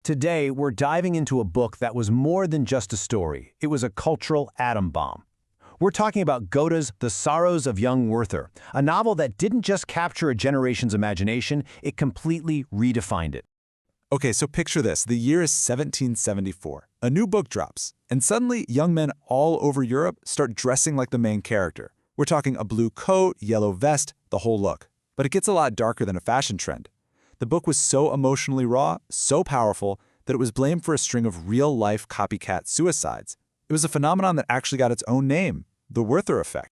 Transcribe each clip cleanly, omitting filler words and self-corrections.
Today, we're diving into a book that was more than just a story. It was a cultural atom bomb. We're talking about Goethe's The Sorrows of Young Werther, a novel that didn't just capture a generation's imagination, it completely redefined it. Okay, so picture this. The year is 1774. A new book drops, and suddenly young men all over Europe start dressing like the main character. We're talking a blue coat, yellow vest, the whole look. But it gets a lot darker than a fashion trend. The book was so emotionally raw, so powerful, that it was blamed for a string of real-life copycat suicides. It was a phenomenon that actually got its own name, the Werther effect.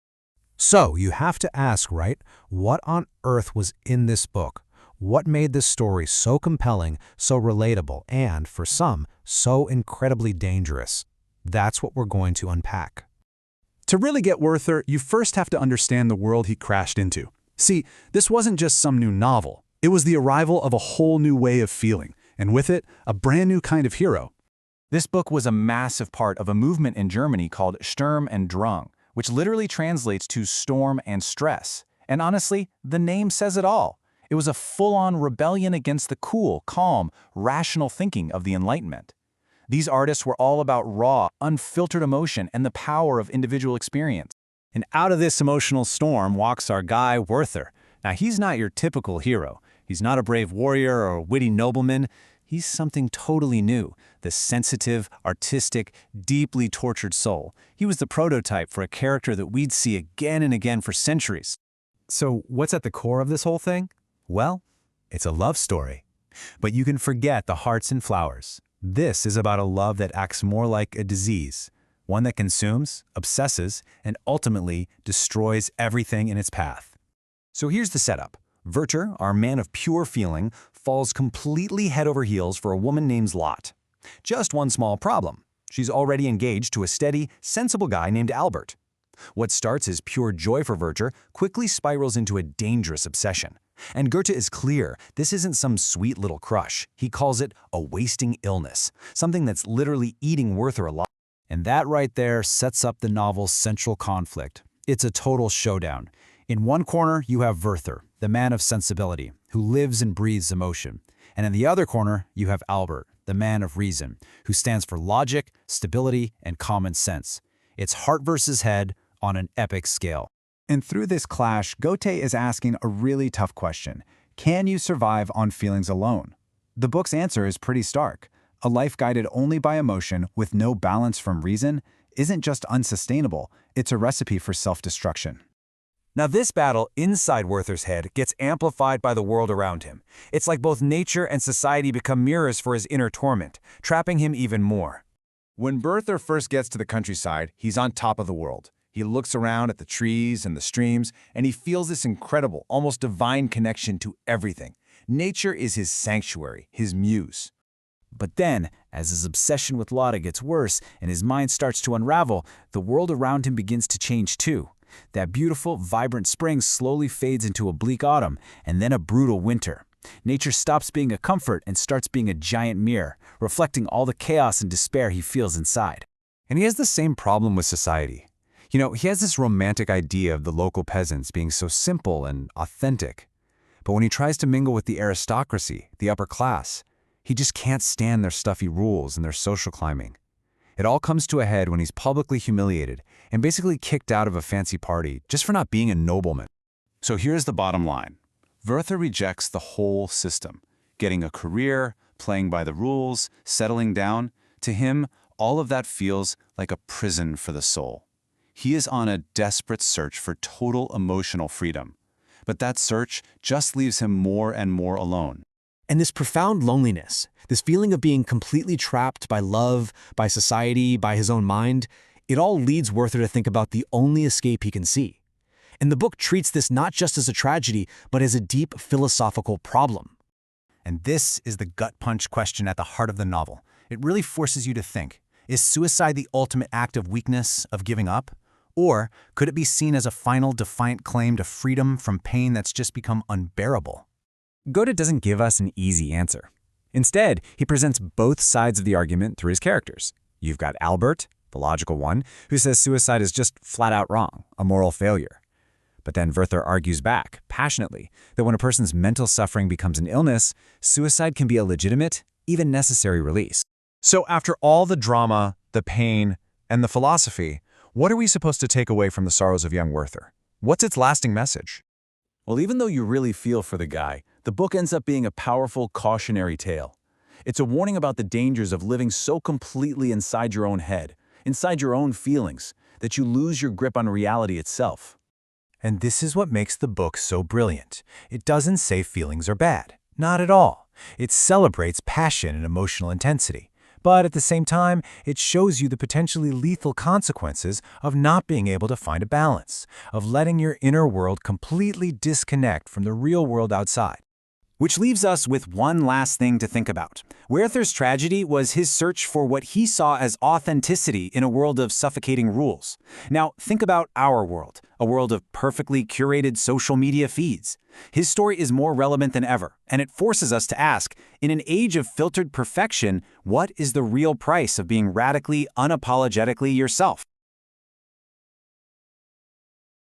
So you have to ask, right, what on earth was in this book? What made this story so compelling, so relatable, and, for some, so incredibly dangerous? That's what we're going to unpack. To really get Werther, you first have to understand the world he crashed into. See, this wasn't just some new novel. It was the arrival of a whole new way of feeling, and with it, a brand new kind of hero. This book was a massive part of a movement in Germany called Sturm und Drang, which literally translates to storm and stress. And honestly, the name says it all. It was a full-on rebellion against the cool, calm, rational thinking of the Enlightenment. These artists were all about raw, unfiltered emotion and the power of individual experience. And out of this emotional storm walks our guy, Werther. Now, he's not your typical hero. He's not a brave warrior or a witty nobleman. He's something totally new, the sensitive, artistic, deeply tortured soul. He was the prototype for a character that we'd see again and again for centuries. So what's at the core of this whole thing? Well, it's a love story. But you can forget the hearts and flowers. This is about a love that acts more like a disease, one that consumes, obsesses, and ultimately destroys everything in its path. So here's the setup. Werther, our man of pure feeling, falls completely head over heels for a woman named Lot. Just one small problem. She's already engaged to a steady, sensible guy named Albert. What starts as pure joy for Werther quickly spirals into a dangerous obsession. And Goethe is clear, this isn't some sweet little crush. He calls it a wasting illness, something that's literally eating Werther alive. And that right there sets up the novel's central conflict. It's a total showdown. In one corner, you have Werther, the man of sensibility, who lives and breathes emotion. And in the other corner, you have Albert, the man of reason, who stands for logic, stability, and common sense. It's heart versus head on an epic scale. And through this clash, Goethe is asking a really tough question. Can you survive on feelings alone? The book's answer is pretty stark. A life guided only by emotion with no balance from reason isn't just unsustainable, it's a recipe for self-destruction. Now this battle inside Werther's head gets amplified by the world around him. It's like both nature and society become mirrors for his inner torment, trapping him even more. When Werther first gets to the countryside, he's on top of the world. He looks around at the trees and the streams, and he feels this incredible, almost divine connection to everything. Nature is his sanctuary, his muse. But then, as his obsession with Lotte gets worse and his mind starts to unravel, the world around him begins to change too. That beautiful, vibrant spring slowly fades into a bleak autumn and then a brutal winter. Nature stops being a comfort and starts being a giant mirror, reflecting all the chaos and despair he feels inside. And he has the same problem with society. You know, he has this romantic idea of the local peasants being so simple and authentic. But when he tries to mingle with the aristocracy, the upper class, he just can't stand their stuffy rules and their social climbing. It all comes to a head when he's publicly humiliated and basically kicked out of a fancy party just for not being a nobleman. So here's the bottom line. Werther rejects the whole system. Getting a career, playing by the rules, settling down. To him, all of that feels like a prison for the soul. He is on a desperate search for total emotional freedom. But that search just leaves him more and more alone. And this profound loneliness, this feeling of being completely trapped by love, by society, by his own mind, it all leads Werther to think about the only escape he can see. And the book treats this not just as a tragedy, but as a deep philosophical problem. And this is the gut punch question at the heart of the novel. It really forces you to think, is suicide the ultimate act of weakness, of giving up? Or could it be seen as a final defiant claim to freedom from pain that's just become unbearable? Goethe doesn't give us an easy answer. Instead, he presents both sides of the argument through his characters. You've got Albert, the logical one, who says suicide is just flat out wrong, a moral failure. But then Werther argues back, passionately, that when a person's mental suffering becomes an illness, suicide can be a legitimate, even necessary release. So after all the drama, the pain, and the philosophy, what are we supposed to take away from The Sorrows of Young Werther? What's its lasting message? Well, even though you really feel for the guy, the book ends up being a powerful cautionary tale. It's a warning about the dangers of living so completely inside your own head, inside your own feelings, that you lose your grip on reality itself. And this is what makes the book so brilliant. It doesn't say feelings are bad. Not at all. It celebrates passion and emotional intensity. But at the same time, it shows you the potentially lethal consequences of not being able to find a balance, of letting your inner world completely disconnect from the real world outside. Which leaves us with one last thing to think about. Werther's tragedy was his search for what he saw as authenticity in a world of suffocating rules. Now, think about our world, a world of perfectly curated social media feeds. His story is more relevant than ever, and it forces us to ask, in an age of filtered perfection, what is the real price of being radically, unapologetically yourself?